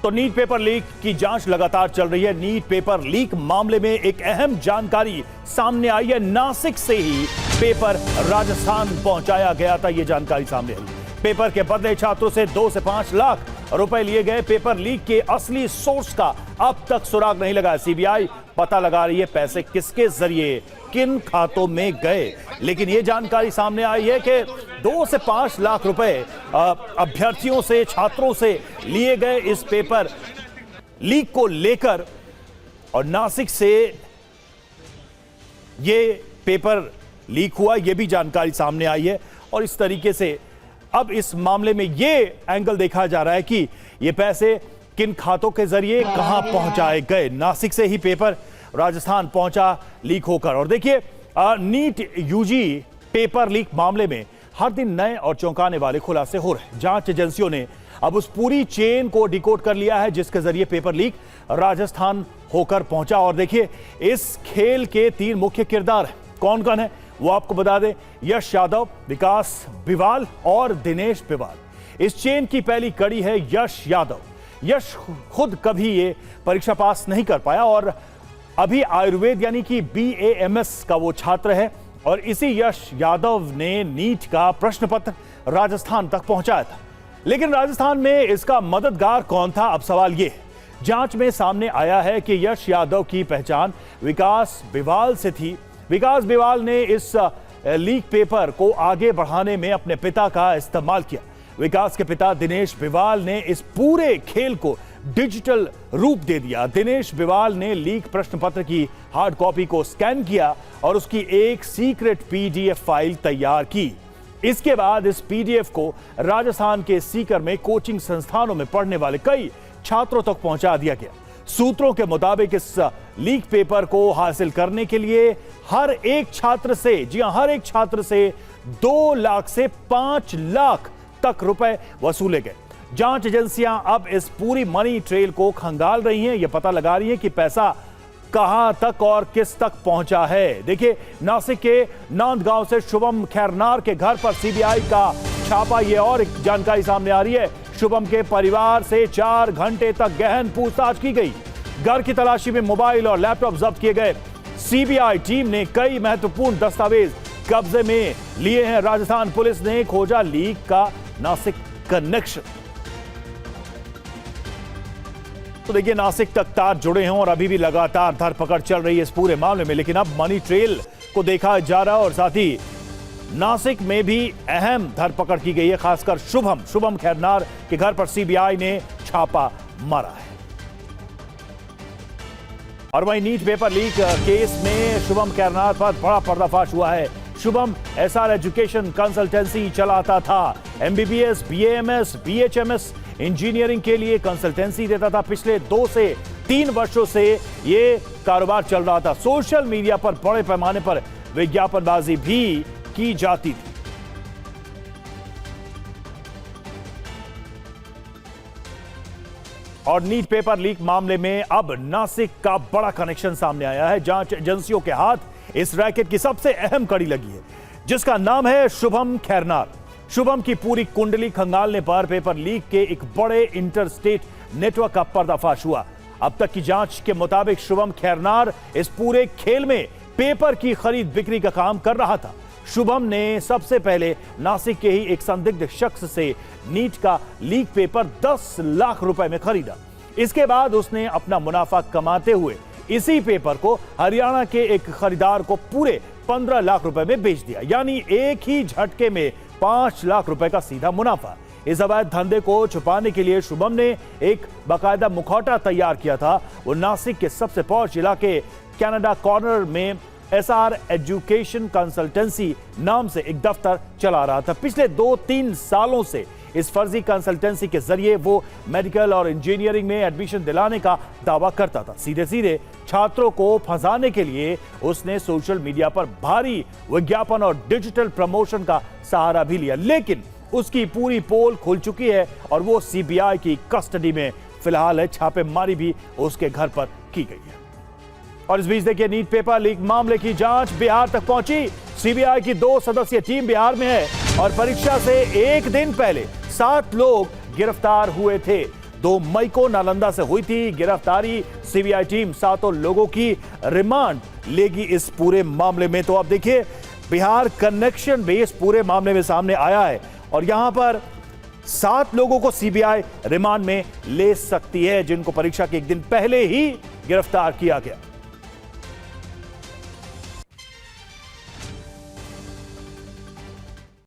तो NEET paper leak की जांच लगातार चल रही है। नीट पेपर लीक मामले में एक अहम जानकारी सामने आई है। नासिक से ही पेपर राजस्थान पहुंचाया गया था, यह जानकारी सामने आई। पेपर के बदले छात्रों से 2 से 5 लाख रुपए लिए गए। पेपर लीक के असली सोर्स का अब तक सुराग नहीं लगा। सीबीआई पता लगा रही है पैसे किसके जरिए किन खातों में गए, लेकिन यह जानकारी सामने आई है कि 2 से 5 लाख रुपए अभ्यर्थियों से, छात्रों से लिए गए इस पेपर लीक को लेकर। और नासिक से यह पेपर लीक हुआ, यह भी जानकारी सामने आई है। और इस तरीके से अब इस मामले में यह एंगल देखा जा रहा है कि यह पैसे किन खातों के जरिए कहां पहुंचाए गए। नासिक से ही पेपर राजस्थान पहुंचा लीक होकर। और देखिए, नीट यूजी पेपर लीक मामले में हर दिन नए और चौंकाने वाले खुलासे हो रहे हैं। जांच एजेंसियों ने अब उस पूरी चेन को डिकोड कर लिया है जिसके जरिए पेपर लीक राजस्थान होकर पहुंचा। और देखिए, इस खेल के 3 मुख्य किरदार हैं। कौन कौन है वो आपको बता दें। यश यादव, विकास बिवाल और दिनेश बिवाल। इस चेन की पहली कड़ी है यश यादव। यश खुद कभी ये परीक्षा पास नहीं कर पाया और अभी आयुर्वेद यानी कि BAMS का वो छात्र है। और इसी यश यादव ने नीट का प्रश्न पत्र राजस्थान तक पहुंचाया था। लेकिन राजस्थान में इसका मददगार कौन था, अब सवाल ये है। जांच में सामने आया है कि यश यादव की पहचान विकास बिवाल से थी। विकास बिवाल ने इस लीक पेपर को आगे बढ़ाने में अपने पिता का इस्तेमाल किया। विकास के पिता दिनेश बिवाल ने इस पूरे खेल को डिजिटल रूप दे दिया। दिनेश बिवाल ने लीक प्रश्न पत्र की हार्ड कॉपी को स्कैन किया और उसकी एक सीक्रेट PDF फाइल तैयार की। इसके बाद इस PDF को राजस्थान के सीकर में कोचिंग संस्थानों में पढ़ने वाले कई छात्रों तक पहुंचा दिया गया। सूत्रों के मुताबिक इस लीक पेपर को हासिल करने के लिए हर एक छात्र से, जी हां, हर एक छात्र से 2 लाख से 5 लाख तक रुपए वसूले गए। जांच एजेंसियां अब इस पूरी मनी ट्रेल को खंगाल रही हैं। यह पता लगा रही हैं कि पैसा कहां तक और किस तक पहुंचा है। देखिए, नासिक के नांदगांव से शुभम खैरनार के घर पर सीबीआई का छापा। यह और एक जानकारी सामने आ रही है। शुभम के परिवार से 4 घंटे तक गहन पूछताछ की गई। घर की तलाशी में मोबाइल और लैपटॉप जब्त किए गए। सीबीआई टीम ने कई महत्वपूर्ण दस्तावेज कब्जे में लिए हैं। राजस्थान पुलिस ने खोजा लीक का नासिक कनेक्शन। तो देखिए, नासिक तक तार जुड़े हैं और अभी भी लगातार धरपकड़ चल रही है इस पूरे मामले में। लेकिन अब मनी ट्रेल को देखा जा रहा है और साथ ही नासिक में भी अहम धरपकड़ की गई है। खासकर शुभम खैरनार के घर पर सीबीआई ने छापा मारा है। और वहीं नीट पेपर लीक केस में शुभम खैरनार पर बड़ा पर्दाफाश हुआ है। शुभम SR एजुकेशन कंसल्टेंसी चलाता था। MBBS, BAMS, BHMS इंजीनियरिंग के लिए कंसल्टेंसी देता था। पिछले 2 से 3 वर्षों से यह कारोबार चल रहा था। सोशल मीडिया पर बड़े पैमाने पर विज्ञापनबाजी भी की जाती थी। और नीट पेपर लीक मामले में अब नासिक का बड़ा कनेक्शन सामने आया है। जांच एजेंसियों के हाथ इस रैकेट की सबसे अहम कड़ी लगी है, जिसका नाम है शुभम खैरनार। शुभम की पूरी कुंडली खंगालने पर पेपर लीक के एक बड़े इंटरस्टेट नेटवर्क का पर्दाफाश हुआ। अब तक की जांच के मुताबिक शुभम खैरनार इस पूरे खेल में पेपर की खरीद बिक्री का काम कर रहा था। शुभम ने सबसे पहले नासिक के ही एक संदिग्ध शख्स से नीट का लीक पेपर 10 लाख रुपए में खरीदा। इसके बाद उसने अपना मुनाफा कमाते हुए इसी पेपर को हरियाणा के एक खरीदार को पूरे 15 लाख रुपए में बेच दिया। यानी एक ही झटके में 5 लाख रुपए का सीधा मुनाफा। इस अवैध धंधे को छुपाने के लिए शुभम ने एक बाकायदा मुखौटा तैयार किया था। वो नासिक के सबसे पॉश इलाके कनाडा कॉर्नर में SR एजुकेशन कंसल्टेंसी नाम से एक दफ्तर चला रहा था। पिछले 2-3 सालों से इस फर्जी कंसल्टेंसी के जरिए वो मेडिकल और इंजीनियरिंग में एडमिशन दिलाने का दावा करता था। सीधे सीधे छात्रों को फंसाने के लिए उसने सोशल मीडिया पर भारी विज्ञापन और डिजिटल प्रमोशन का सहारा भी लिया। लेकिन उसकी पूरी पोल खुल चुकी है और वो सीबीआई की कस्टडी में फिलहाल है। छापेमारी भी उसके घर पर की गई है। और इस बीच देखिए, नीट पेपर लीक मामले की जांच बिहार तक पहुंची। सीबीआई की 2 सदस्यीय टीम बिहार में है और परीक्षा से एक दिन पहले 7 लोग गिरफ्तार हुए थे। 2 मई को नालंदा से हुई थी गिरफ्तारी। सीबीआई टीम 7 लोगों की रिमांड लेगी इस पूरे मामले में। तो अब देखिए, बिहार कनेक्शन भी इस पूरे मामले में सामने आया है और यहां पर 7 लोगों को सीबीआई रिमांड में ले सकती है, जिनको परीक्षा के एक दिन पहले ही गिरफ्तार किया गया।